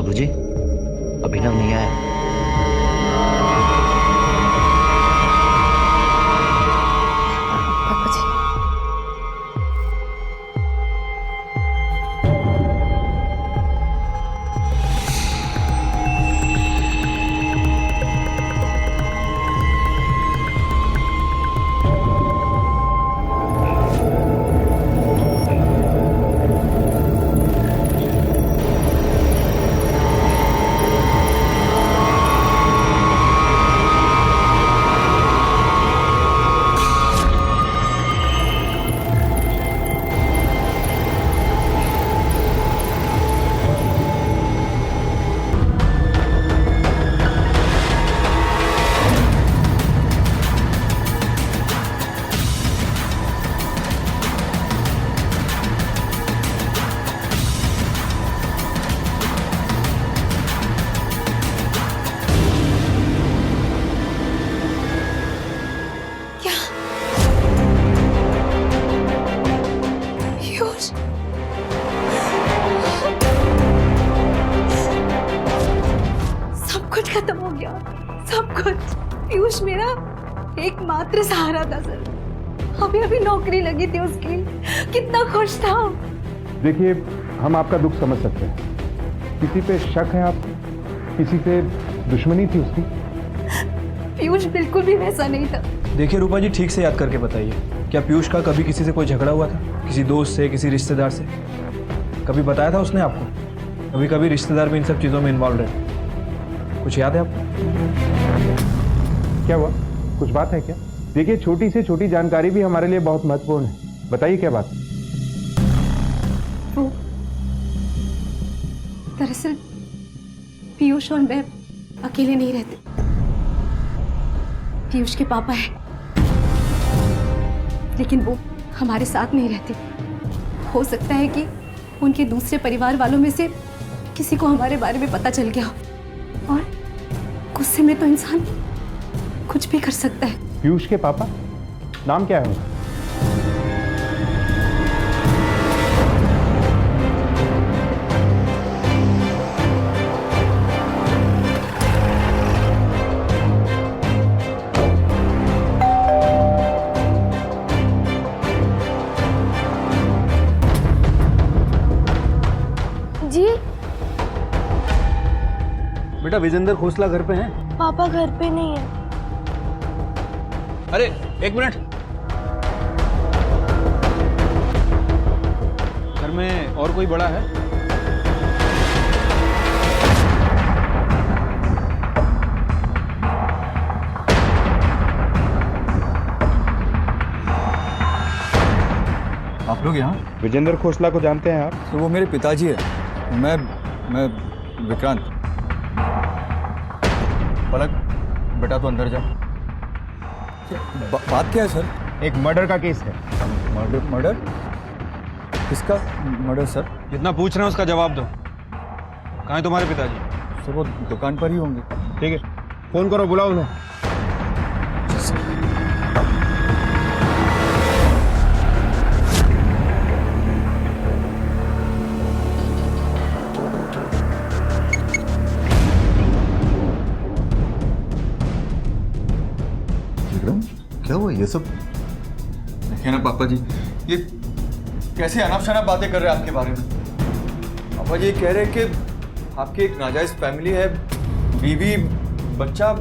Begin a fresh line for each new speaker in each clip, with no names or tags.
बाबूजी, अभिनव नहीं आया।
पापा जी, क्या पीयूष? सब कुछ खत्म हो गया, सब कुछ। पीयूष मेरा एकमात्र सहारा था सर। अभी अभी नौकरी लगी थी उसकी, कितना खुश था।
देखिए, हम आपका दुख समझ सकते हैं। किसी पे शक है आप? किसी से दुश्मनी थी उसकी?
पीयूष बिल्कुल भी वैसा नहीं था।
देखिए रूपा जी, ठीक से याद करके बताइए, क्या पीयूष का कभी किसी से कोई झगड़ा हुआ था? किसी दोस्त से, किसी रिश्तेदार से? कभी बताया था उसने आपको? कभी कभी रिश्तेदार भी इन सब चीज़ों में इन्वॉल्व रहे। कुछ याद है आपको?
क्या हुआ? कुछ बात है क्या? देखिए, छोटी से छोटी जानकारी भी हमारे लिए बहुत महत्वपूर्ण है। बताइए क्या बात?
वो दरअसल पीयूष और मैं अकेले नहीं रहते। पीयूष के पापा हैं, लेकिन वो हमारे साथ नहीं रहते। हो सकता है कि उनके दूसरे परिवार वालों में से किसी को हमारे बारे में पता चल गया हो, और गुस्से में तो इंसान कुछ भी कर सकता है।
पीयूष के पापा? नाम क्या है उनका?
जी
बेटा, विजेंद्र खोसला घर पे हैं?
पापा घर पे नहीं है।
अरे एक मिनट, घर में और कोई बड़ा है?
आप लोग यहाँ?
विजेंद्र खोसला को जानते हैं आप?
तो वो मेरे पिताजी है। मैं विक्रांत। पलक, बेटा तो अंदर जा। बात क्या है सर?
एक मर्डर का केस है।
मर्डर? किसका मर्डर सर?
जितना पूछ रहे हैं उसका जवाब दो। कहाँ है तुम्हारे पिताजी?
सर वो दुकान पर ही होंगे।
ठीक है, फोन करो, बुलाओ उन्हें।
क्या हुआ ये सब? देखिए ना पापा जी, ये कैसे अनाप शनाप बातें कर रहे हैं आपके बारे में। पापा जी कह रहे हैं कि आपकी एक नाजायज फैमिली है, बीवी, बच्चा,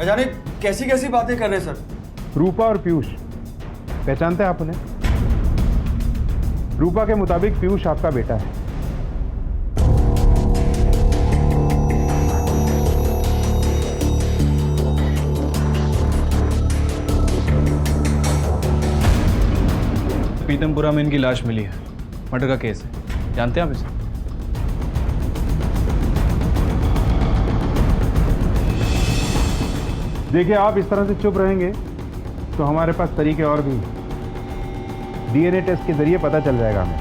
न जाने कैसी कैसी बातें कर रहे हैं सर।
रूपा और पीयूष, पहचानते हैं आप उन्हें? रूपा के मुताबिक पीयूष आपका बेटा है।
पीतमपुरा में इनकी लाश मिली है, मर्डर का केस है। जानते हैं आप इसे?
देखिए, आप इस तरह से चुप रहेंगे तो हमारे पास तरीके और भी। डीएनए टेस्ट के जरिए पता चल जाएगा हमें।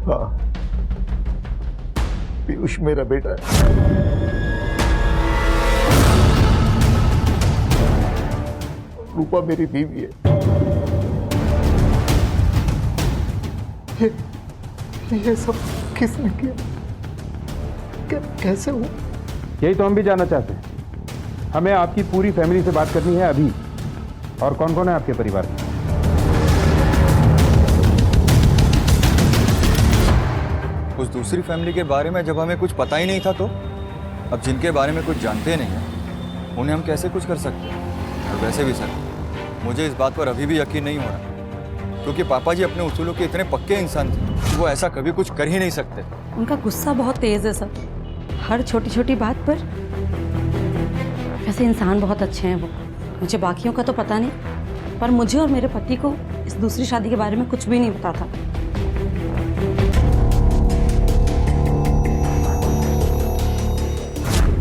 हाँ, पीयूष मेरा बेटा है। रूपा मेरी बीवी है। ये सब किसने किया? कैसे हुआ?
यही तो हम भी जानना चाहते हैं। हमें आपकी पूरी फैमिली से बात करनी है अभी। और कौन कौन है आपके परिवार में?
उस दूसरी फैमिली के बारे में जब हमें कुछ पता ही नहीं था, तो अब जिनके बारे में कुछ जानते नहीं हैं उन्हें हम कैसे कुछ कर सकते हैं? और वैसे भी सर, मुझे इस बात पर अभी भी यकीन नहीं हो रहा, क्योंकि पापा जी अपने उसूलों के इतने पक्के इंसान थे कि वो ऐसा कभी कुछ कर ही नहीं सकते।
उनका गुस्सा बहुत तेज है सर, हर छोटी छोटी बात पर। वैसे इंसान बहुत अच्छे हैं वो, मुझे बाकियों का तो पता नहीं, पर मुझे और मेरे पति को इस दूसरी शादी के बारे में कुछ भी नहीं पता था।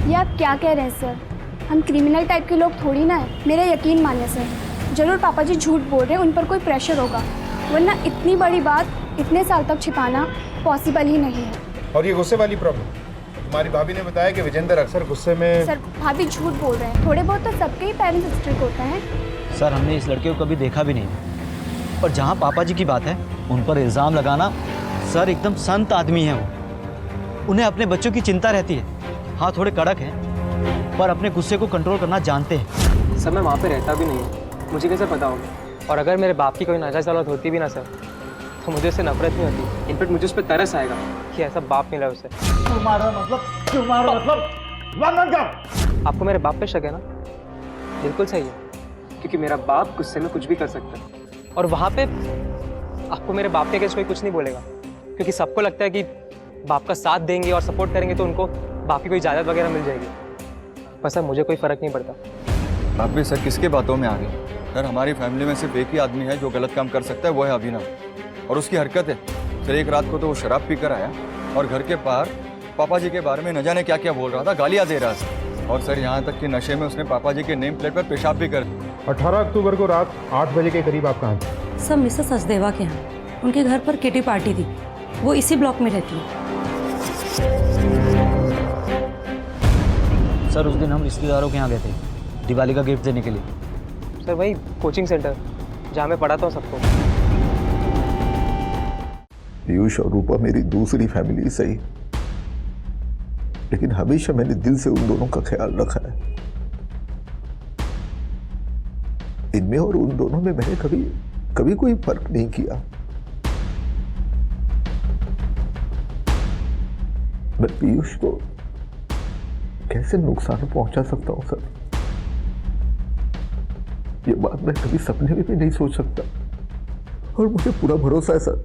ये आप क्या कह रहे हैं सर? हम क्रिमिनल टाइप के लोग थोड़ी ना है। मेरा यकीन मानिए सर, जरूर पापा जी झूठ बोल रहे हैं, उन पर कोई प्रेशर होगा, वरना इतनी बड़ी बात इतने साल तक छिपाना पॉसिबल ही नहीं है।
और ये गुस्से वाली प्रॉब्लम, तुम्हारी भाभी ने बताया कि विजेंद्र अक्सर गुस्से में।
सर भाभी झूठ बोल रहे हैं, थोड़े बहुत तो सबके ही पेरेंट्स स्ट्रिक्ट होते हैं।
सर हमने इस लड़के को कभी देखा भी नहीं। और जहाँ पापा जी की बात है उन पर इल्ज़ाम लगाना, सर एकदम संत आदमी है वो। उन्हें अपने बच्चों की चिंता रहती है। हाँ थोड़े कड़क हैं, पर अपने गुस्से को कंट्रोल करना जानते हैं।
सर मैं वहाँ पे रहता भी नहीं हूँ, मुझे कैसे पता होगा? और अगर मेरे बाप की कोई नाजायज़ औलाद होती भी ना सर, तो मुझे उससे नफरत नहीं होती, इनफैक्ट मुझे उस पर तरस आएगा कि ऐसा बाप मिला उसे।
तुम्हारा मतलब
आपको मेरे बाप पे शक है ना? बिल्कुल सही है, क्योंकि मेरा बाप गुस्से में कुछ भी कर सकता है। और वहाँ पे आपको मेरे बाप के अगेंस्ट कोई कुछ नहीं बोलेगा, क्योंकि सबको लगता है कि बाप का साथ देंगे और सपोर्ट करेंगे तो उनको बाप की कोई जायदाद वगैरह मिल जाएगी। पर सर मुझे कोई फ़र्क नहीं पड़ता।
आप भी सर किसके बातों में आ गए? सर हमारी फैमिली में सिर्फ एक ही आदमी है जो गलत काम कर सकता है, वो है अभिनव। और उसकी हरकत है सर, एक रात को तो वो शराब पी कर आया और घर के बाहर पापा जी के बारे में न जाने क्या क्या बोल रहा था, गालियाँ दे रहा था। और सर यहाँ तक कि नशे में उसने पापा जी के नेम प्लेट पर पेशाब भी कर।
18 अक्टूबर को रात 8 बजे के करीब आप कहाँ थे?
सब मिसेस सचदेवा के यहाँ, उनके घर पर किटी पार्टी थी, वो इसी ब्लॉक में रहती है।
सर उस दिन हम रिश्तेदारों के यहाँ गए थे दिवाली का गिफ्ट देने के लिए।
सर वही कोचिंग सेंटर जहाँ मैं पढ़ाता हूँ सबको।
पीयूष और रूपा मेरी दूसरी फैमिली सही, लेकिन हमेशा मैंने दिल से उन दोनों का ख्याल रखा है। इनमें और उन दोनों में मैंने कभी कोई फर्क नहीं किया। मैं पीयूष को कैसे नुकसान पहुंचा सकता हूं सर, ये बात मैं कभी सपने में भी नहीं सोच सकता। और मुझे पूरा भरोसा है सर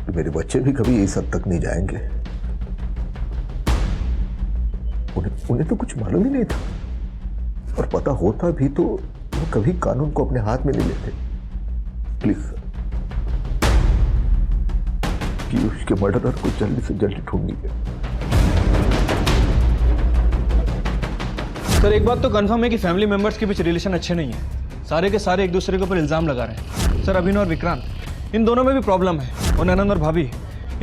कि मेरे बच्चे भी कभी इस हद तक नहीं जाएंगे। उन्हें तो कुछ मालूम ही नहीं था, और पता होता भी तो वो कभी कानून को अपने हाथ में नहीं लेते। प्लीज सर, पीयूष के मर्डरर को जल्दी से जल्दी ढूंढिए।
सर एक बात तो कंफर्म है कि फैमिली मेंबर्स के बीच रिलेशन अच्छे नहीं है। सारे के सारे एक दूसरे के ऊपर इल्ज़ाम लगा रहे हैं। सर अभिनव और विक्रांत, इन दोनों में भी प्रॉब्लम है, और ननंद और भाभी,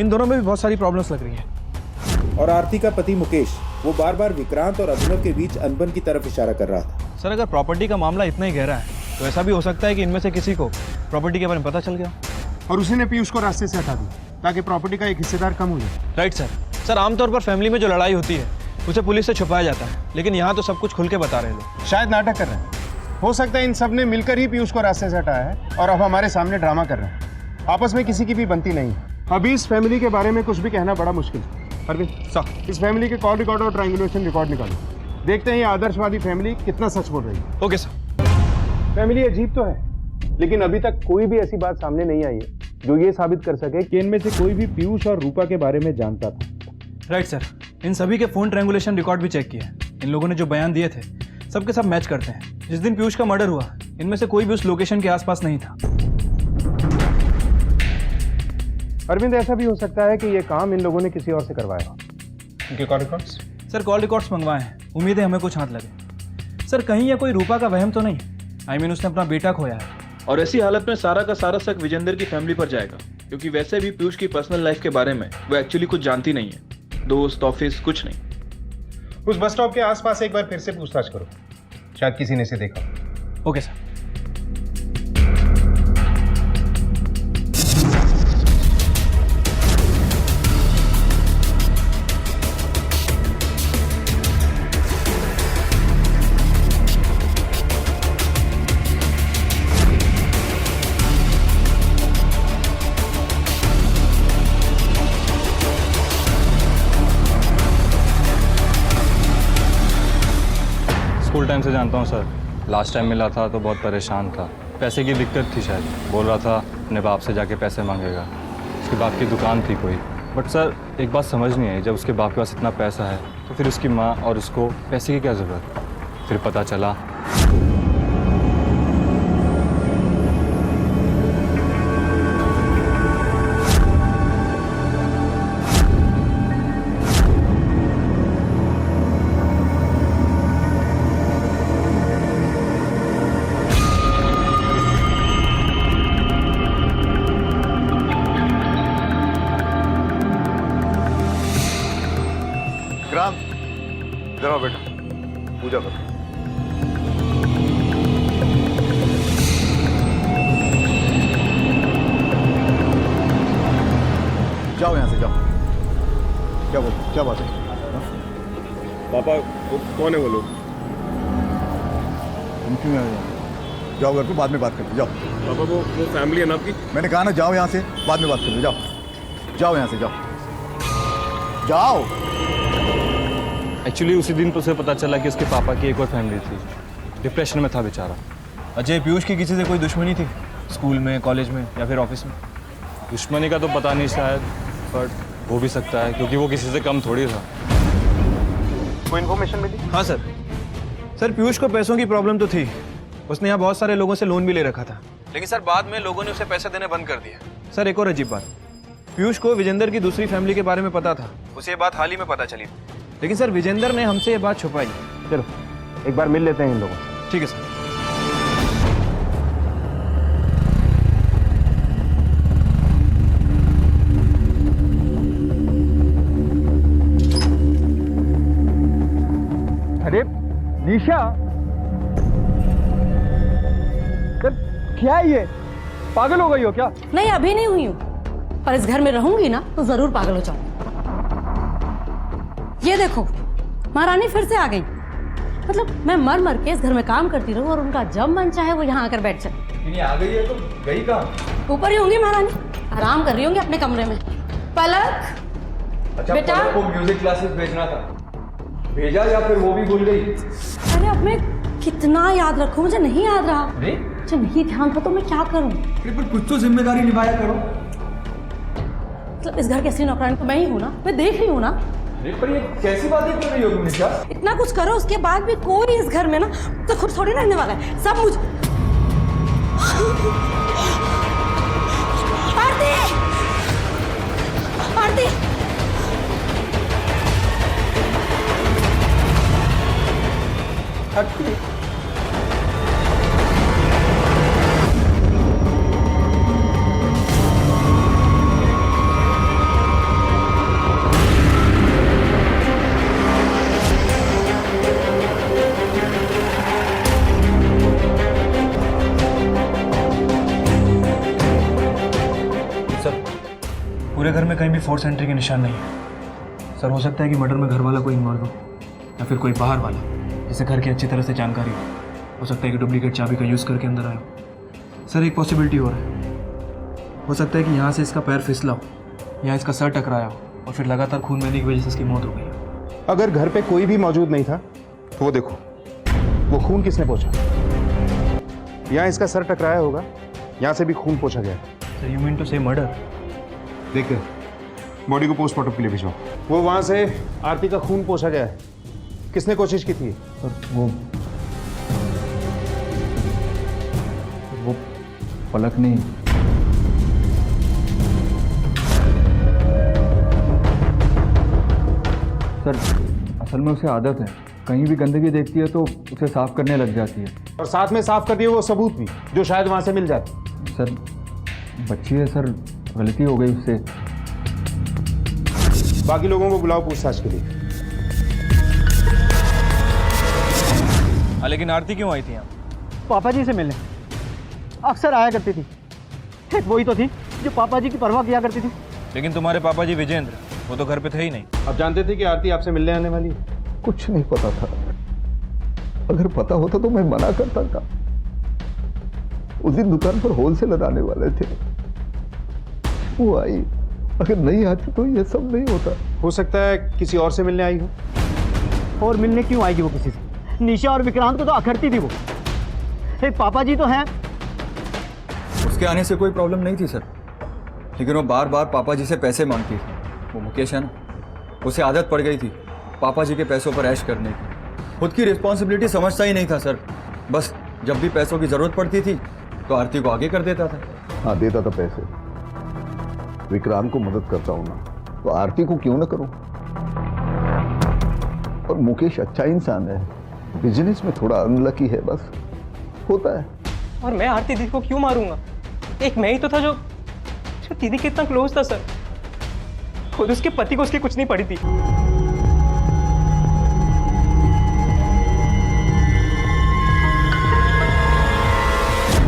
इन दोनों में भी बहुत सारी प्रॉब्लम्स लग रही है।
और आरती का पति मुकेश, वो बार बार विक्रांत और अभिनव के बीच अनबन की तरफ इशारा कर रहा था।
सर अगर प्रॉपर्टी का मामला इतना ही गहरा है तो ऐसा भी हो सकता है कि इनमें से किसी को प्रॉपर्टी के बारे में पता चल गया
और उसी ने पीयूष को रास्ते से हटा दिया ताकि प्रॉपर्टी का एक हिस्सेदार कम हो जाए।
Right sir. सर आमतौर पर फैमिली में जो लड़ाई होती है उसे पुलिस से छुपाया जाता है, लेकिन यहाँ तो सब कुछ खुल के बता रहे लोग।
शायद नाटक कर रहे हैं। हो सकता है इन सब ने मिलकर ही पीयूष को रास्ते से हटाया है और अब हमारे सामने ड्रामा कर रहे हैं। आपस में किसी की भी बनती नहीं। अभी इस फैमिली के बारे में कुछ भी कहना बड़ा मुश्किल है। अरविंद सर, इस फैमिली के कॉल रिकॉर्ड और ट्रायंगुलेशन रिकॉर्ड निकालो। देखते हैं ये आदर्शवादी फैमिली कितना सच बोल रही है।
Okay sir.
फैमिली अजीब तो है, लेकिन अभी तक कोई भी ऐसी बात सामने नहीं आई है जो ये साबित कर सके कि इनमें से कोई भी पीयूष और रूपा के बारे में जानता था।
Right sir. इन सभी के फोन ट्रायंगुलेशन रिकॉर्ड भी चेक किए हैं। इन लोगों ने जो बयान दिए थे सबके सब मैच करते हैं। जिस दिन पीयूष का मर्डर हुआ इनमें से कोई भी उस लोकेशन के आसपास नहीं था।
अरविंद, ऐसा भी हो सकता है कि ये काम इन लोगों ने किसी और से करवाया। इनके call records?
Sir call records मंगवाए हैं, उम्मीद है हमें कुछ हाथ लगे। सर कहीं या कोई रूपा का वहम तो नहीं? आई मीन उसने अपना बेटा खोया है।
और ऐसी हालत में सारा का सारा शक विजेंद्र की फैमिली पर जाएगा, क्योंकि वैसे भी पीयूष की पर्सनल लाइफ के बारे में वो एक्चुअली कुछ जानती नहीं है। दोस्त, ऑफिस, कुछ नहीं।
उस बस स्टॉप के आसपास एक बार फिर से पूछताछ करो, शायद किसी ने इसे देखा।
Okay sir.
टाइम से जानता हूँ सर। लास्ट टाइम मिला था तो बहुत परेशान था, पैसे की दिक्कत थी शायद। बोल रहा था अपने बाप से जाके पैसे मांगेगा, उसके बाप की दुकान थी कोई। बट सर एक बात समझ नहीं आई, जब उसके बाप के पास इतना पैसा है तो फिर उसकी माँ और उसको पैसे की क्या ज़रूरत। फिर पता चला
विक्रांत, इधर आओ बेटा, पूजा करो। जाओ यहाँ से, जाओ। क्या बात है?
पापा वो कौन है वो लोग?
तुम क्यों आए यहाँ? जाओ घर पे, बाद में बात करते, जाओ।
पापा वो फैमिली है ना आपकी?
मैंने कहा ना जाओ यहाँ से, बाद में बात करते, जाओ। जाओ यहाँ से, जाओ। जाओ।
एक्चुअली उसी दिन तो उसे पता चला कि उसके पापा की एक और फैमिली थी। डिप्रेशन में था बेचारा।
अजय, पीयूष की किसी से कोई दुश्मनी थी? स्कूल में, कॉलेज में या फिर ऑफिस में?
दुश्मनी का तो पता नहीं शायद, बट हो भी सकता है क्योंकि वो किसी से कम थोड़ी था।
कोई इन्फॉर्मेशन मिली?
हाँ सर। सर पीयूष को पैसों की प्रॉब्लम तो थी, उसने यहाँ बहुत सारे लोगों से लोन भी ले रखा था, लेकिन सर बाद में लोगों ने उसे पैसे देने बंद कर दिया। सर एक और अजीब बात, पीयूष को विजेंदर की दूसरी फैमिली के बारे में पता था, उसे ये बात हाल ही में पता चली। लेकिन सर विजेंदर ने हमसे ये बात छुपाई।
चलो एक बार मिल लेते हैं इन लोगों से।
ठीक है सर।
अरे निशा, क्या है ये? पागल हो गई हो क्या?
नहीं, अभी नहीं हुई हूँ, पर इस घर में रहूंगी ना तो जरूर पागल हो जाऊंगी। ये देखो, महारानी फिर से आ गई। मतलब मैं मर मर के इस घर में काम करती रहूं और उनका जब मन चाहे वो यहाँ आकर बैठ जाए।
ये आ गई है तो गई कहाँ?
ऊपर ही होंगी महारानी, आराम कर रही होंगी अपने कमरे में। पलक,
अच्छा
बेटा।
पलक को म्यूजिक क्लासेस भेजना था, भेजा या फिर वो भी भूल गई?
अरे अब मैं कितना याद रखूं, मुझे नहीं याद रहा। जब नहीं ध्यान था तो मैं क्या करूं?
पर कुछ तो जिम्मेदारी निभाया करो।
मतलब इस घर की असली नौकरानी तो मैं ही हूं ना, मैं देख रही हूं ना।
पर ये कैसी बातें कर रही हो तुम निशा?
इतना कुछ करो उसके बाद भी कोई इस घर में ना तो खुद थोड़ी रहने वाला है, सब मुझे। आरती, आरती,
हटती।
पूरे घर में कहीं भी फोर्स एंट्री के निशान नहीं है। सर हो सकता है कि मर्डर में घर वाला कोई इन्वॉल्व हो या फिर कोई बाहर वाला जिसे घर की अच्छी तरह से जानकारी हो सकता है कि डुप्लीकेट चाबी का यूज़ करके अंदर आया हो। सर एक पॉसिबिलिटी और है, हो सकता है कि यहाँ से इसका पैर फिसला हो या इसका सर टकराया हो और फिर लगातार खून बहने की वजह से इसकी मौत हो गई।
अगर घर पे कोई भी मौजूद नहीं था तो वो देखो, वो खून किसने पोंछा? यहाँ इसका सर टकराया होगा, यहाँ से भी खून पोंछा गया।
सर यू मीन टू से मर्डर?
देख बॉडी को पोस्टमार्टम के लिए भिजवाओ। वो वहां से आरती का खून पोंछा गया है, किसने कोशिश की थी?
वो पलक नहीं। सर असल में उसे आदत है, कहीं भी गंदगी देखती है तो उसे साफ करने लग जाती है।
और साथ में साफ कर दिए वो सबूत भी जो शायद वहां से मिल जाते।
सर बच्ची है सर, गलती हो गई उससे।
बाकी लोगों को बुलाओ पूछताछ के लिए।
लेकिन आरती क्यों आई थी यहाँ?
पापा जी से मिलने अक्सर आया करती थी। एक वही तो थी जो पापा जी की परवाह किया करती थी।
लेकिन तुम्हारे पापा जी विजेंद्र, वो तो घर पे थे ही नहीं।
आप जानते थे कि आरती आपसे मिलने आने वाली है?
कुछ नहीं पता था, अगर पता होता तो मैं मना करता था। उस दिन दुकान पर होलसेलर आने वाले थे, वो आई, अगर नहीं आती तो ये सब नहीं होता।
हो सकता है किसी और से मिलने आई हो।
और मिलने क्यों आएगी वो किसी से? निशा और विक्रांत को तो अखरती थी वो। एक पापा जी तो हैं।
उसके आने से कोई प्रॉब्लम नहीं थी सर, लेकिन वो बार बार पापा जी से पैसे मांगती थी। वो मुकेश है ना, उसे आदत पड़ गई थी पापा जी के पैसों पर ऐश करने की। खुद की रिस्पॉन्सिबिलिटी समझता ही नहीं था सर। बस जब भी पैसों की ज़रूरत पड़ती थी तो आरती को आगे कर देता था।
हाँ, देता था पैसे। विक्रांत को मदद करता हूं ना, तो आरती को क्यों ना करूं। और मुकेश अच्छा इंसान है, बिजनेस में थोड़ा अनलकी है, बस होता है।
और मैं आरती दीदी को क्यों मारूंगा? एक मैं ही तो था जो दीदी के इतना क्लोज था सर। खुद उसके पति को उसकी कुछ नहीं पड़ी थी।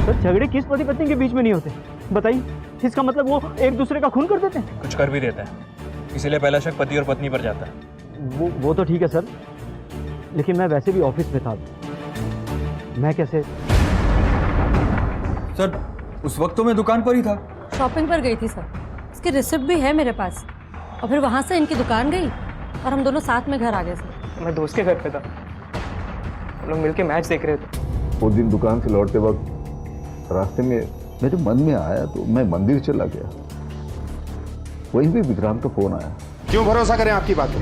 सर झगड़े किस पति पत्नी के बीच में नहीं होते बताइए? इसका मतलब वो एक दूसरे का खून कर देते हैं?
कुछ कर भी देता है, इसीलिए पहला शक पति और पत्नी पर जाता है।
वो तो ठीक है सर, लेकिन मैं वैसे भी ऑफिस में था। मैं कैसे?
सर उस वक्त तो मैं दुकान पर ही था।
शॉपिंग पर गई थी सर, इसकी रिसिप्ट भी है मेरे पास। और फिर वहाँ से इनकी दुकान गई और हम दोनों साथ में घर आ गए सर।
मैं दोस्त के घर पे था, हम लोग मिलके मैच देख रहे थे।
वो दिन दुकान से लौटते वक्त रास्ते में मेरे मन में आया तो मैं मंदिर चला गया। वहीं भी विक्रांत का फोन आया।
क्यों भरोसा करें आपकी बातें?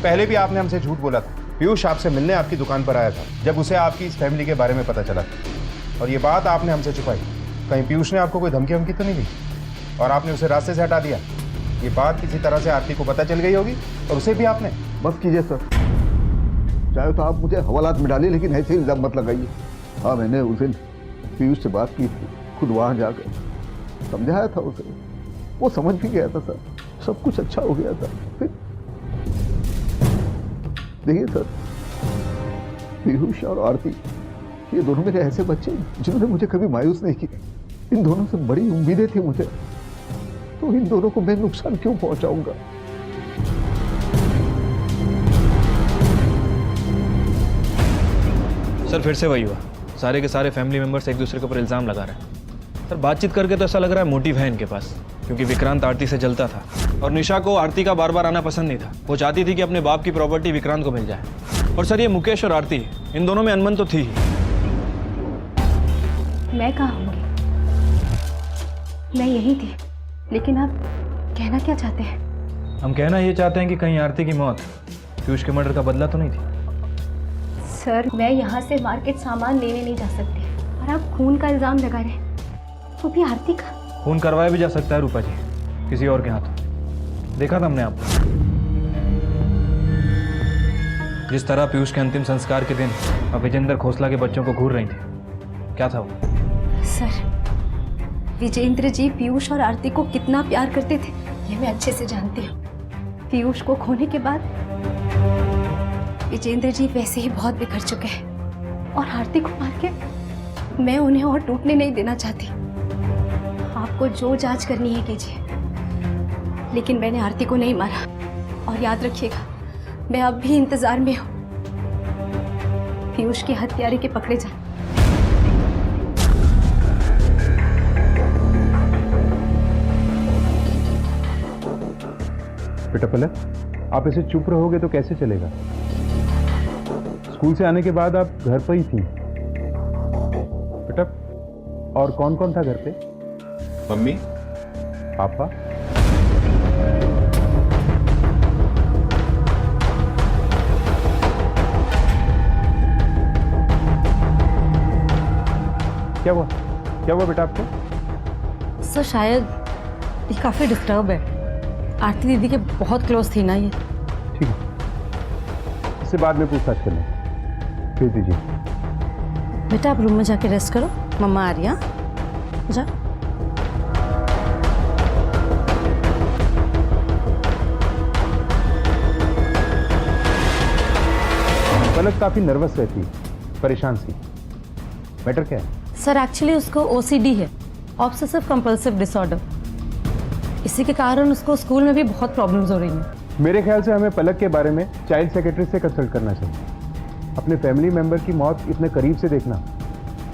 पहले भी आपने हमसे झूठ बोला था। पीयूष आपसे मिलने आपकी दुकान पर आया था जब उसे आपकी इस फैमिली के बारे में पता चला था, और ये बात आपने हमसे छुपाई। कहीं पीयूष ने आपको कोई धमकी वमकी तो नहीं दी और आपने उसे रास्ते से हटा दिया? ये बात किसी तरह से आरती को पता चल गई होगी और उसे भी आपने।
बस कीजिए सर, चाहे तो आप मुझे हवालात में डालिए, लेकिन ऐसे इल्जाम मत लगाइए। हाँ, मैंने उस दिन पीयूष से बात की थी, खुद वहाँ जाकर समझाया था उसे। वो समझ भी गया था सर, सब कुछ अच्छा हो गया था। फिर देखिए सर, पीयूष और आरती ये दोनों मेरे ऐसे बच्चे जिन्होंने मुझे कभी मायूस नहीं किया। इन दोनों से बड़ी उम्मीदें थी मुझे, तो इन दोनों को मैं नुकसान क्यों पहुंचाऊंगा?
सर फिर से वही हुआ, सारे के सारे फैमिली मेंबर्स एक दूसरे के ऊपर इल्ज़ाम लगा रहे हैं। सर बातचीत करके तो ऐसा लग रहा है मोटिव है इनके पास, क्योंकि विक्रांत आरती से जलता था और निशा को आरती का बार बार आना पसंद नहीं था। वो चाहती थी कि अपने बाप की प्रॉपर्टी विक्रांत को मिल जाए। और सर ये मुकेश और आरती, इन दोनों में अनबन तो थी ही।
मैं कहाँ होंगी? मैं यही थी, लेकिन आप कहना क्या चाहते हैं?
हम कहना ये चाहते हैं कि कहीं आरती की मौत पीयूष के मर्डर का बदला तो नहीं थी।
सर मैं यहाँ से मार्केट सामान लेने नहीं जा सकती और आप खून का इल्ज़ाम लगा रहे हैं, वो भी आरती का।
खून करवाया भी जा सकता है रूपा जी, किसी और के हाथ। देखा था हमने आपको, जिस तरह पीयूष के अंतिम संस्कार के दिन अब विजेंद्र खोसला के बच्चों को घूर रही थी। क्या था वो?
सर विजेंद्र जी पीयूष और आरती को कितना प्यार करते थे ये मैं अच्छे से जानती हूँ। पीयूष को खोने के बाद विजेंद्र जी वैसे ही बहुत बिखर चुके हैं और आरती को मार के मैं उन्हें और टूटने नहीं देना चाहती। आपको जो जांच करनी है कीजिए, लेकिन मैंने आरती को नहीं मारा। और याद रखिएगा, मैं अब भी इंतजार में हूँ पीयूष के हत्यारे के पकड़े जाने।
बेटा पलक, आप ऐसे चुप रहोगे तो कैसे चलेगा? स्कूल से आने के बाद आप घर पर ही थी। बेटा, और कौन कौन था घर पे?
मम्मी,
पापा। क्या हुआ बेटा आपको?
सर शायद ये काफ़ी डिस्टर्ब है। आरती दीदी के बहुत क्लोज थी ना ये।
ठीक है, इससे बाद में पूछताछ कर लें। भेज दीजिए।
बेटा आप रूम में जाके रेस्ट करो, मम्मा आ रही है। जा।
पलक काफी नर्वस रहती, परेशान सी। मैटर क्या है?
सर एक्चुअली उसको OCD है, ऑब्सेसिव कंपल्सिव डिसऑर्डर। इसी के कारण उसको स्कूल में भी बहुत प्रॉब्लम्स हो रही हैं।
मेरे ख्याल से हमें पलक के बारे में चाइल्ड सेक्रेटरी से कंसल्ट करना चाहिए। अपने फैमिली मेंबर की मौत इतने करीब से देखना,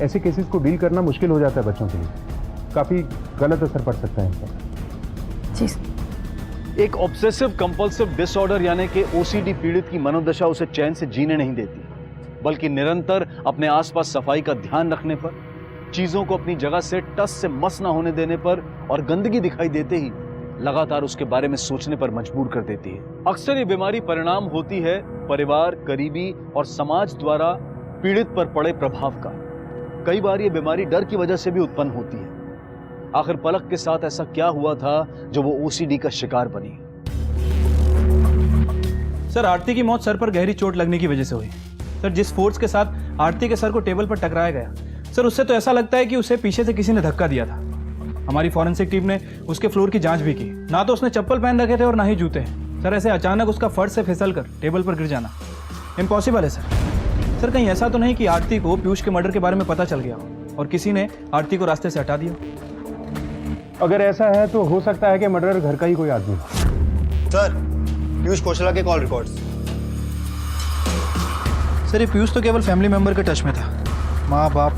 ऐसे केसेस को डील करना मुश्किल हो जाता है बच्चों के लिए। काफ़ी गलत असर पड़ सकता है इनका।
जी।
एक ऑब्सेसिव कंपल्सिव डिसऑर्डर यानी कि OCD पीड़ित की मनोदशा उसे चैन से जीने नहीं देती। बल्कि निरंतर अपने आसपास सफाई का ध्यान रखने पर, चीजों को अपनी जगह से टस से मस ना होने देने पर और गंदगी दिखाई देते ही लगातार उसके बारे में सोचने पर मजबूर कर देती है। अक्सर ये बीमारी परिणाम होती है परिवार, करीबी और समाज द्वारा पीड़ित पर पड़े प्रभाव का। कई बार ये बीमारी डर की वजह से भी उत्पन्न होती है। आखिर पलक के साथ ऐसा क्या हुआ था जो वो ओसीडी का शिकार बनी?
सर, आरती की मौत सर पर गहरी चोट लगने की वजह से हुई। सर, जिस फोर्स के साथ आरती के सर को टेबल पर टकराया गया, सर उससे तो ऐसा लगता है कि उसे पीछे से किसी ने धक्का दिया था। हमारी फॉरेंसिक टीम ने उसके फ्लोर की जांच भी की। ना तो उसने चप्पल पहन रखे थे और ना ही जूते। सर, ऐसे अचानक उसका फर्श से फिसल कर टेबल पर गिर जाना इम्पॉसिबल है सर। सर, कहीं ऐसा तो नहीं कि आरती को पीयूष के मर्डर के बारे में पता चल गया हो और किसी ने आरती को रास्ते से हटा दिया?
अगर ऐसा है तो हो सकता है कि मर्डर घर का ही कोई आदमी हो।
सर, पीयूष खोसला के कॉल रिकॉर्ड्स।
सर, ये पीयूष तो केवल फैमिली मेंबर के टच में था, माँ बाप।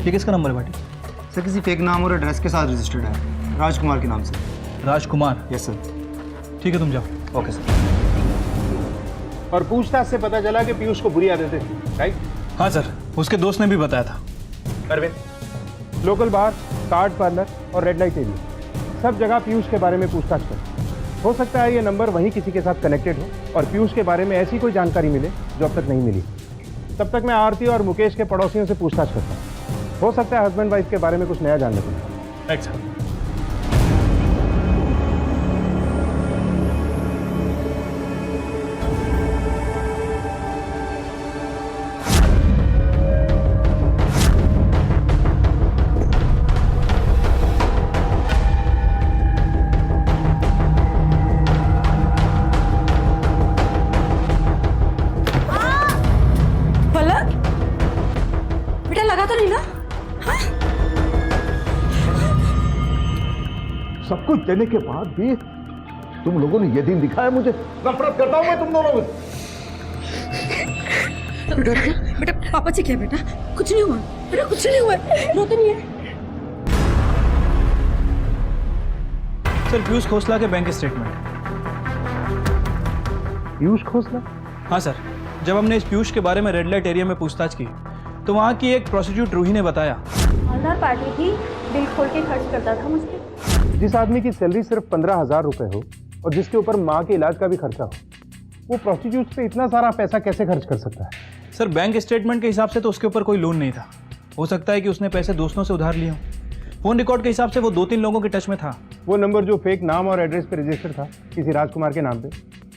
ये किसका नंबर है भाटी?
सर, किसी फेक नाम और एड्रेस के साथ रजिस्टर्ड है, राजकुमार के नाम से।
राजकुमार?
Yes sir.
ठीक है, तुम जाओ।
Okay sir.
और पूछताछ से पता चला कि पीयूष को बुरी आदतें थी, राइट?
हाँ सर, उसके दोस्त ने भी बताया था।
अरविंद, लोकल बार, कार्ड पार्लर और रेड लाइट एरिया, सब जगह पीयूष के बारे में पूछताछ कर। हो सकता है ये नंबर वहीं किसी के साथ कनेक्टेड हो और पीयूष के बारे में ऐसी कोई जानकारी मिले जो अब तक नहीं मिली। तब तक मैं आरती और मुकेश के पड़ोसियों से पूछताछ करता हूँ। हो सकता है हस्बैंड वाइफ के बारे में कुछ नया जानने को मिले।
Right sir.
सब कुछ देने के बाद भी तुम लोगों ने ये दिन दिखाया मुझे। नफरत करता हूं मैं तुम दोनों से।
बेटा पापा जी क्या? बेटा कुछ नहीं हुआ, बेटा कुछ नहीं हुआ, रोते नहीं है।
सर, पीयूष खोसला के बैंक स्टेटमेंट।
पीयूष खोसला?
हाँ सर, जब हमने इस पीयूष के बारे में रेड लाइट एरिया में पूछताछ की तो वहाँ की एक प्रोस्टिट्यूट रूही ने बताया,
मालदार पार्टी थी, बिल खोल के खर्च करता था मुझ पे।
जिस आदमी की सैलरी सिर्फ 15,000 रुपए हो और जिसके ऊपर माँ के इलाज का भी खर्चा हो, वो प्रोस्टिट्यूट पे इतना सारा पैसा कैसे खर्च कर सकता है?
सर, बैंक स्टेटमेंट के हिसाब से तो उसके ऊपर कोई लोन नहीं था। हो सकता है कि उसने पैसे दोस्तों से उधार लिए हों। फोन रिकॉर्ड के हिसाब से वो 2-3 लोगों के टच में था।
वो नंबर जो फेक नाम और एड्रेस पे रजिस्टर था किसी राजकुमार के नाम पे,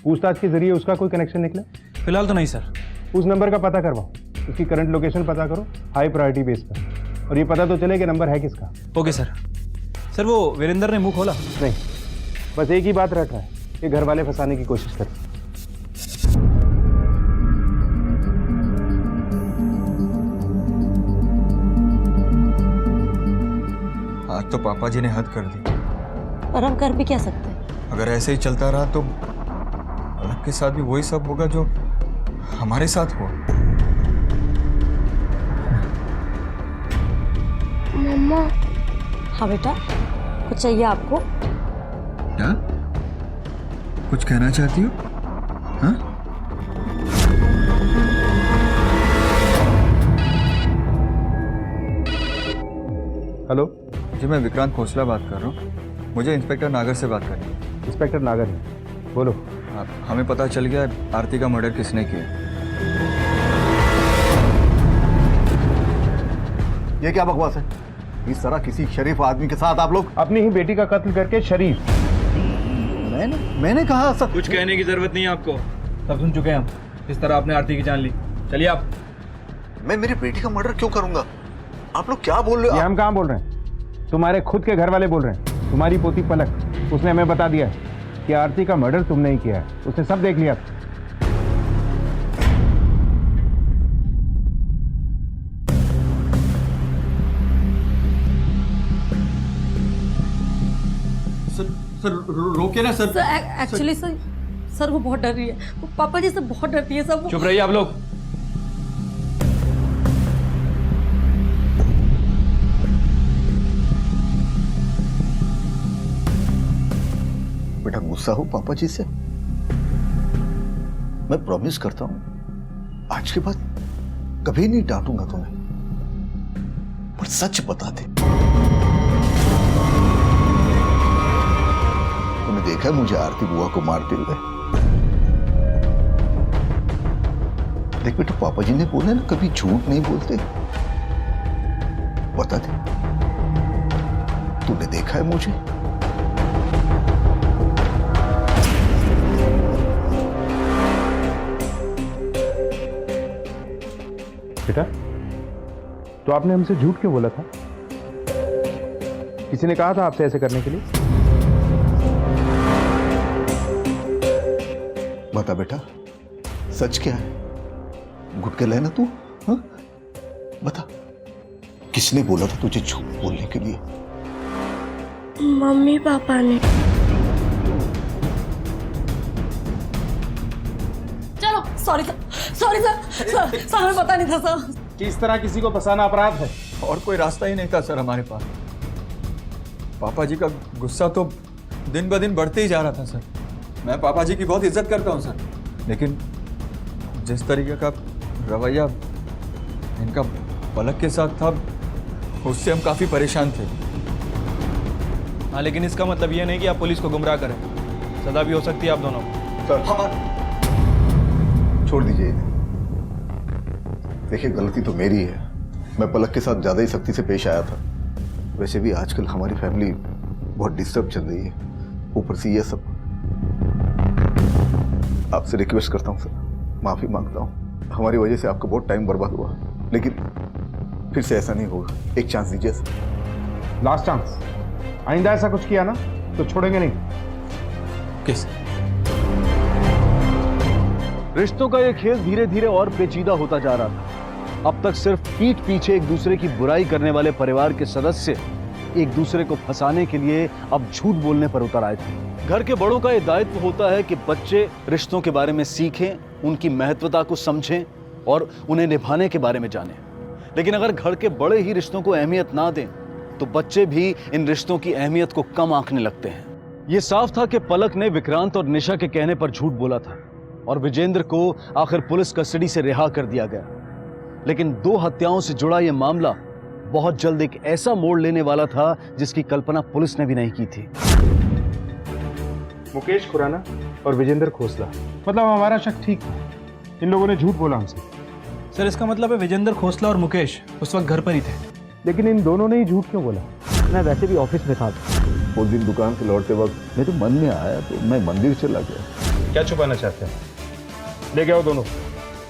पूछताछ के जरिए उसका कोई कनेक्शन निकला?
फिलहाल तो नहीं सर।
उस नंबर का पता करवाओ, उसकी करंट लोकेशन पता करो हाई प्रायोरिटी बेस पर, और ये पता तो चले कि नंबर है किसका।
Okay sir. सर, वो वीरेंद्र ने मुंह खोला?
नहीं, बस एक ही बात रट रहा है कि घर वाले फंसाने की कोशिश करें।
आज तो पापा जी ने हद कर दी।
और हम कर भी क्या सकते हैं?
अगर ऐसे ही चलता रहा तो पलक के साथ भी वही सब होगा जो हमारे साथ हुआ।
मम्मा।
हाँ बेटा, कुछ चाहिए आपको?
क्या कुछ कहना चाहती हो? हाँ?
हेलो
जी, मैं विक्रांत खोसला बात कर रहा हूँ। मुझे इंस्पेक्टर नागर से बात करनी है।
इंस्पेक्टर नागर है, बोलो।
हमें पता चल गया आरती का मर्डर किसने किया।
ये क्या बकवास है? इस तरह किसी शरीफ आदमी के साथ आप लोग?
अपनी ही बेटी का कत्ल करके शरीफ?
मैंने कहा सब।
कुछ कहने की जरूरत नहीं है आपको, सब सुन चुके हैं हम। इस तरह आपने आरती की जान ली। चलिए आप।
मैं मेरी बेटी का मर्डर क्यों करूंगा? आप लोग क्या बोल रहे हो?
ये हम कहाँ बोल रहे हैं, तुम्हारे खुद के घर वाले बोल रहे हैं। तुम्हारी पोती पलक, उसने हमें बता दिया है कि आरती का मर्डर तुमने ही किया है। उसने सब देख लिया।
सर रोके ना सर।
एक्चुअली सर वो बहुत डर रही है, वो पापा जी से बहुत डरती है सब।
चुप रहिए आप लोग।
बेटा गुस्सा हो पापा जी से? मैं प्रॉमिस करता हूं आज के बाद कभी नहीं डांटूंगा तुम्हें, पर सच बता दे। तूने देखा है मुझे आरती बुआ को मारते हुए? देख बेटा, पापा जी ने बोला ना कभी झूठ नहीं बोलते। बता दे, तूने देखा है मुझे?
बेटा, तो आपने हमसे झूठ क्यों बोला था? किसी ने कहा था आपसे ऐसे करने के लिए?
बता बेटा, सच क्या है? गुटके लेना तू? हाँ? बता, किसने बोला था तुझे झूठ बोलने के लिए?
मम्मी पापा ने।
चलो, सॉरी सर, हमें पता नहीं था सर
कि इस तरह किसी को फंसाना अपराध है।
और कोई रास्ता ही नहीं था सर हमारे पास। पापा जी का गुस्सा तो दिन ब दिन बढ़ते ही जा रहा था सर। मैं पापा जी की बहुत इज्जत करता हूँ सर, लेकिन जिस तरीके का रवैया इनका पलक के साथ था, उससे हम काफ़ी परेशान थे।
हाँ, लेकिन इसका मतलब ये नहीं कि आप पुलिस को गुमराह करें। सजा भी हो सकती है आप दोनों को।
छोड़ दीजिए इन्हें। देखिए, गलती तो मेरी है। मैं पलक के साथ ज्यादा ही सख्ती से पेश आया था। वैसे भी आजकल हमारी फैमिली बहुत डिस्टर्ब चल रही है, ऊपर से ये सब। आपसे रिक्वेस्ट करता हूँ सर, माफी मांगता हूँ। हमारी वजह से आपका बहुत टाइम बर्बाद हुआ, लेकिन फिर से ऐसा नहीं होगा। एक चांस दीजिए सर।
Last chance. आइंदा ऐसा कुछ किया ना तो छोड़ेंगे नहीं।
किस
रिश्तों का ये खेल धीरे धीरे और पेचीदा होता जा रहा था। अब तक सिर्फ पीठ पीछे एक दूसरे की बुराई करने वाले परिवार के सदस्य एक दूसरे को फंसाने के लिए अब झूठ बोलने पर उतर आए थे। घर के बड़ों का यह दायित्व होता है कि बच्चे रिश्तों के बारे में सीखें, उनकी महत्वता को समझें और उन्हें निभाने के बारे में जानें। लेकिन अगर घर के बड़े ही रिश्तों को अहमियत ना दें तो बच्चे भी इन रिश्तों की अहमियत को कम आंकने लगते हैं। यह साफ था कि पलक ने विक्रांत और निशा के कहने पर झूठ बोला था और विजेंद्र को आखिर पुलिस कस्टडी से रिहा कर दिया गया। लेकिन दो हत्याओं से जुड़ा यह मामला बहुत जल्द एक ऐसा मोड़ लेने वाला था जिसकी कल्पना पुलिस ने भी नहीं की थी।
मुकेश खुराना और विजेंद्र खोसला, मतलब हमारा शक ठीक था। इन लोगों ने झूठ बोला हमसे।
सर, इसका मतलब है विजेंद्र खोसला और मुकेश उस वक्त घर पर ही थे।
लेकिन इन दोनों ने ही झूठ क्यों बोला?
मैं वैसे भी ऑफिस में था।
उस दिन दुकान से लौटते वक्त मेरे मन में आया तो मैं मंदिर चला गया।
क्या छुपाना चाहते हैं? ले आओ दोनों,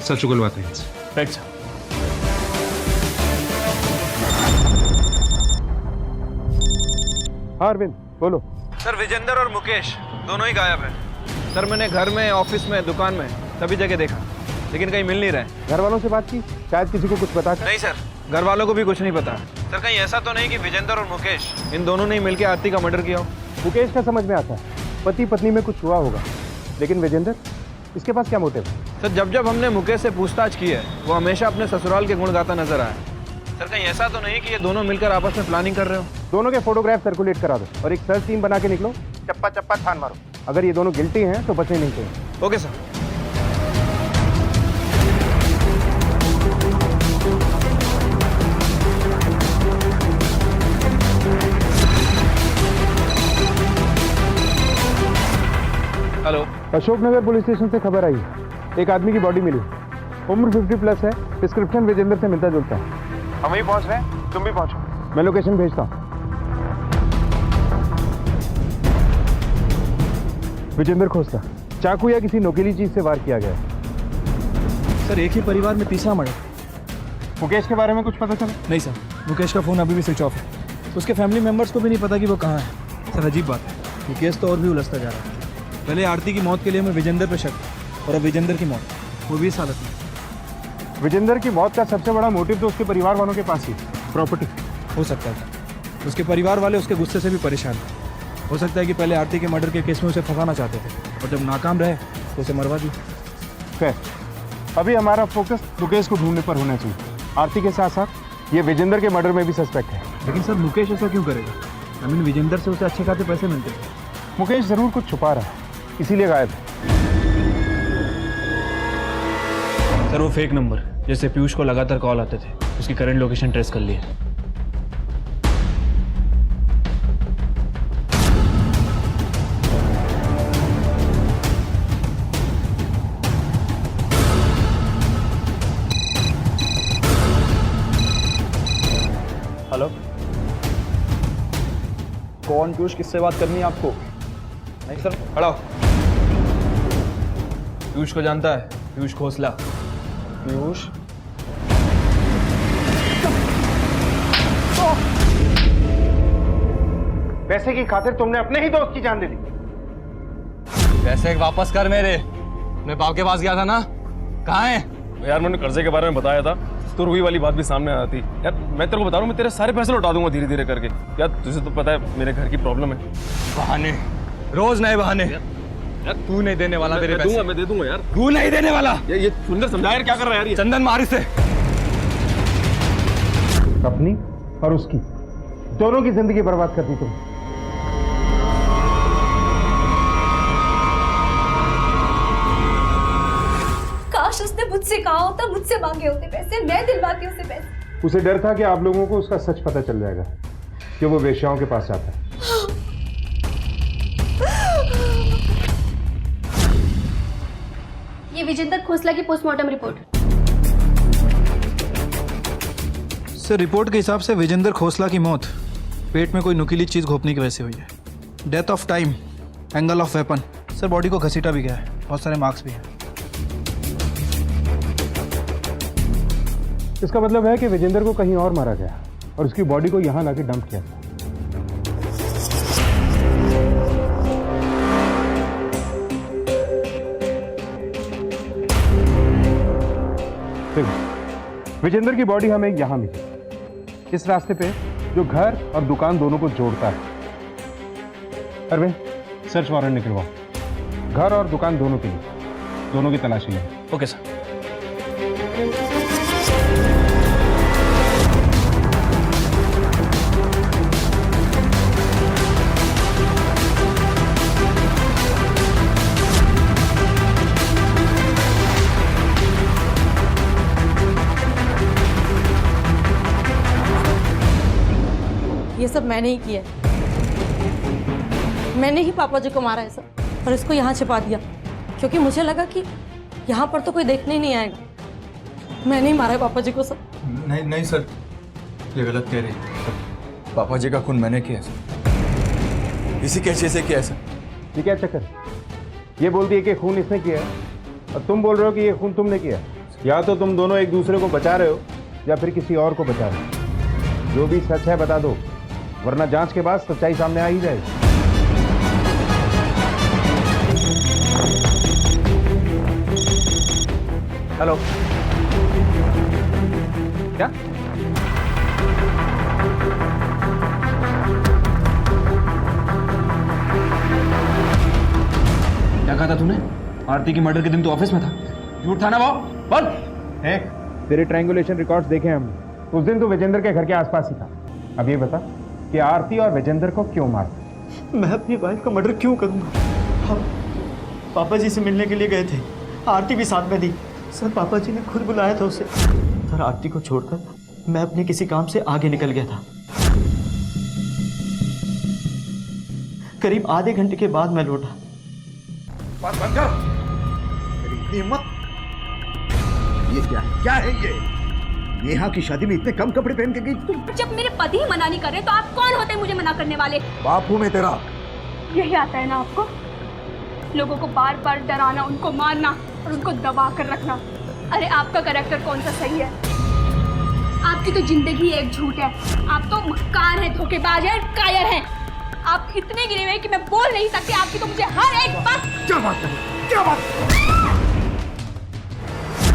सच उगलवाते हैं।
Right sir.
हाँ अरविंद, बोलो।
सर, विजेंद्र और मुकेश दोनों ही गायब हैं। सर, मैंने घर में, ऑफिस में, दुकान में सभी जगह देखा, लेकिन कहीं मिल नहीं रहे।
घर वालों से बात की? शायद किसी को कुछ पता।
नहीं सर, घर वालों को भी कुछ नहीं पता। सर, कहीं ऐसा तो नहीं कि विजेंद्र और मुकेश इन दोनों ने ही मिलकर आरती का मर्डर किया हो?
मुकेश का समझ में आता है, पति पत्नी में कुछ हुआ होगा, लेकिन विजेंद्र, इसके पास क्या मोटिव है?
सर, जब जब हमने मुकेश से पूछताछ की है, वो हमेशा अपने ससुराल के गुण गाता नजर आया। सर, कहीं ऐसा तो नहीं कि ये दोनों मिलकर आपस में प्लानिंग कर रहे हो?
दोनों के फोटोग्राफ सर्कुलेट करा दो और एक सर्च टीम बना के निकलो। चप्पा चप्पा छान मारो। अगर ये दोनों गिल्टी हैं तो बचने नहीं चाहिए।
Okay sir. Hello,
Ashoknagar police station से खबर आई है, एक आदमी की बॉडी मिली। उम्र 50+ है, डिस्क्रिप्शन विजेंद्र से मिलता जुलता है। हम वहीं पहुंच रहे हैं, तुम भी पहुंचो। मैं लोकेशन भेजता हूँ। विजेंद्र खोसला, चाकू या किसी नोकीली चीज से वार किया गया है।
सर, एक ही परिवार में तीसरा मर्डर।
मुकेश के बारे में कुछ पता चला?
नहीं सर, मुकेश का फोन अभी भी स्विच ऑफ है। उसके फैमिली मेंबर्स को भी नहीं पता कि वो कहाँ है। सर, अजीब बात है, ये केस तो और भी उलझता जा रहा है। पहले आरती की मौत के लिए हमें विजेंद्र पे शक था, और अब विजेंद्र की मौत, वो भी इस हालत में।
विजेंद्र की मौत का सबसे बड़ा मोटिव तो उसके परिवार वालों के पास ही, प्रॉपर्टी।
हो सकता है उसके परिवार वाले उसके गुस्से से भी परेशान थे। हो सकता है कि पहले आरती के मर्डर के केस में उसे फंसाना चाहते थे और जब नाकाम रहे तो उसे मरवा दी।
खैर, अभी हमारा फोकस मुकेश को ढूंढने पर होना चाहिए। आरती के साथ साथ ये विजेंद्र के मर्डर में भी सस्पेक्ट है।
लेकिन सर, मुकेश ऐसा क्यों करेगा? आई मीन, विजेंद्र से उसे अच्छे खासे पैसे मिलते थे।
मुकेश जरूर कुछ छुपा रहा है, इसीलिए गायब है।
सर वो फेक नंबर जैसे पीयूष को लगातार कॉल आते थे, उसकी करंट लोकेशन ट्रेस कर ली है।
हेलो, कौन पीयूष, किससे बात करनी है आपको?
नहीं सर, खड़ा हो। पीयूष को जानता है, पीयूष खोसला।
पीयूष?
पैसे की खातिर तुमने अपने ही दोस्त की जान दे दी।
पैसे वापस कर मेरे। अपने बाप के पास गया था ना, कहाँ है?
यार मैंने कर्जे के बारे में बताया था तो वही वाली बात भी सामने आती। यार मैं तेरे को बता रहा हूँ, मैं तेरे सारे पैसे लौटा दूंगा धीरे धीरे करके। यार तुझे तो पता है मेरे घर की प्रॉब्लम है।
बहाने, रोज नए बहाने। यार तू नहीं देने वाला तेरे पैसे।
मैं दे दूंगा यार।
तू नहीं देने वाला।
ये सुंदर समझा यार, क्या कर रहा है यार ये?
चंदन मार इसे।
अपनी और उसकी दोनों की जिंदगी बर्बाद कर दी तुम।
काश उसने मुझसे कहा होता, मुझसे मांगे होते पैसे, मैं दिलवाती उसे पैसे।
उसे डर था कि आप लोगों को उसका सच पता चल जाएगा कि वो वेश्याओं के पास जाता है।
ये विजेंद्र खोसला की पोस्टमार्टम रिपोर्ट।
सर रिपोर्ट के हिसाब से विजेंद्र खोसला की मौत पेट में कोई नुकीली चीज घोपने की वजह से हुई है। Death of time, angle of weapon. Sir body को घसीटा भी गया है, बहुत सारे मार्क्स भी हैं।
इसका मतलब है कि विजेंद्र को कहीं और मारा गया और उसकी बॉडी को यहां लाके डंप किया। विजेंद्र की बॉडी हमें यहां मिली, इस रास्ते पे जो घर और दुकान दोनों को जोड़ता है। अरविंद, सर्च वारंट निकलवाओ, घर और दुकान दोनों के लिए, दोनों की तलाशी लें।
Okay sir.
ये सब मैंने ही किया है। मैंने ही पापा जी को मारा है सर, और इसको यहाँ छिपा दिया क्योंकि मुझे लगा कि यहाँ पर तो कोई देखने ही नहीं आएगा। मैंने ही मारा है पापा जी को सर।
नहीं नहीं सर, ये गलत कह रही है। पापा जी का खून मैंने किया सर, इसी कैसे से किया सर।
ये क्या चक्कर? ये बोलती है कि खून इसने किया और तुम बोल रहे हो कि ये खून तुमने किया। या तो तुम दोनों एक दूसरे को बचा रहे हो या फिर किसी और को बचा रहे हो। जो भी सच है बता दो, वरना जांच के बाद सच्चाई सामने आ ही जाएगी।
हेलो, क्या क्या कहा था तूने? आरती की मर्डर के दिन तू ऑफिस में था। झूठ था ना वो? बोल।
तेरे ट्रायंगुलेशन रिकॉर्ड्स देखे हम। उस दिन तो विजेंद्र के घर के आसपास ही था। अब ये बता कि आरती और विजेंद्र को क्यों मारता?
मैं अपनी वाइफ का मर्डर क्यों करूंगा? हम पापा जी से मिलने के लिए गए थे, आरती भी साथ में थी। सर पापा जी ने खुद बुलाया था उसे। सर आरती को छोड़कर मैं अपने किसी काम से आगे निकल गया था। करीब आधे घंटे के बाद मैं लौटा।
बात बंद कर। तेरी हिम्मत! ये क्या है? क्या है ये? नेहा की शादी में इतने कम कपड़े पहन के गई तुम?
जब मेरे पति ही मना नहीं कर रहे तो आप कौन होते हैं मुझे मना करने वाले?
बाप हूं मैं तेरा।
यही आता है ना आपको, लोगों को बार बार डराना, उनको मारना और उनको दबा कर रखना। अरे आपका कैरेक्टर कौन सा सही है? आपकी तो जिंदगी एक झूठ है। आप तो मक्कार हैं, धोखेबाज हैं, कायर हैं। आप इतने गिरे हुए हैं कि मैं बोल नहीं सकती। आपकी तो मुझे हर एक बात।
क्या बात है? क्या बात?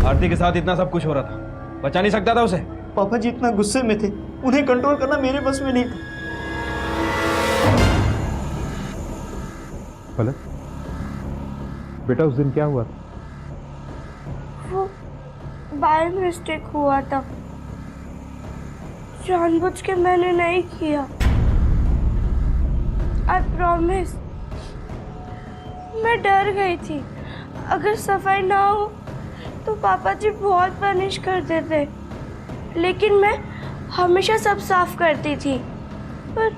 आरती के साथ इतना सब कुछ हो रहा था, बचा नहीं सकता था उसे?
पापा जी इतना गुस्से में थे, उन्हें कंट्रोल करना मेरे बस में नहीं था।
फलक, बेटा उस दिन क्या हुआ था?
वो बाय मिस्टेक हुआ था, जानबूझ के मैंने नहीं किया। I promise. मैं डर गई थी, अगर सफाई ना हो तो पापा जी बहुत पनिश करते थे, लेकिन मैं हमेशा सब साफ करती थी। पर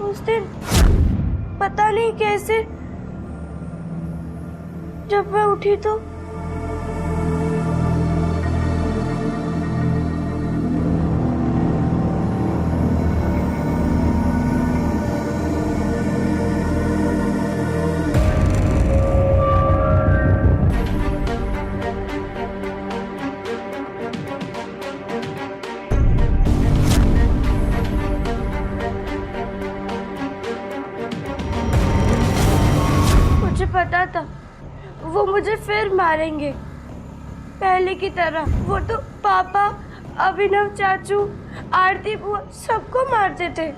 उस दिन पता नहीं कैसे जब मैं उठी तो पता था वो मुझे फिर मारेंगे, पहले की तरह। वो तो पापा, अभिनव चाचू, आरती बुआ सबको मारते थे,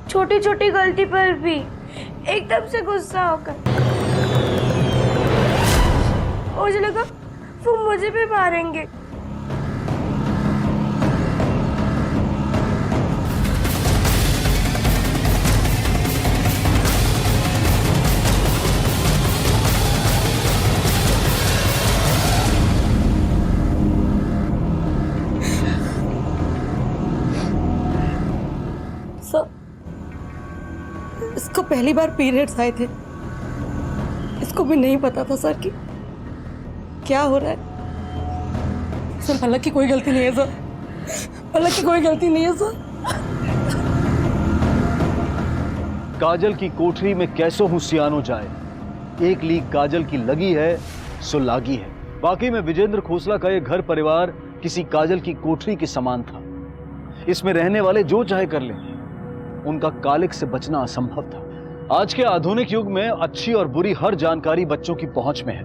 छोटी छोटी गलती पर भी एकदम से गुस्सा होकर। मुझे लगा वो मुझे भी मारेंगे।
इसको पहली बार पीरियड्स आए थे, इसको भी नहीं पता था सर कि क्या हो रहा है। सर पलक की कोई गलती नहीं है सर, पलक की कोई गलती नहीं है सर।
काजल की कोठरी में कैसो हूं सियानो जाए, एक लीक काजल की लगी है सो लागी है। वाकई में विजेंद्र खोसला का यह घर परिवार किसी काजल की कोठरी के समान था। इसमें रहने वाले जो चाहे कर लें, उनका कालिक से बचना असंभव था। आज के आधुनिक युग में अच्छी और बुरी हर जानकारी बच्चों की पहुंच में है।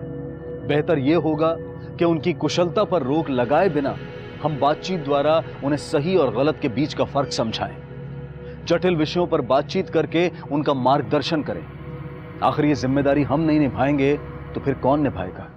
बेहतर यह होगा कि उनकी कुशलता पर रोक लगाए बिना हम बातचीत द्वारा उन्हें सही और गलत के बीच का फर्क समझाएं, जटिल विषयों पर बातचीत करके उनका मार्गदर्शन करें। आखिर ये जिम्मेदारी हम नहीं निभाएंगे तो फिर कौन निभाएगा?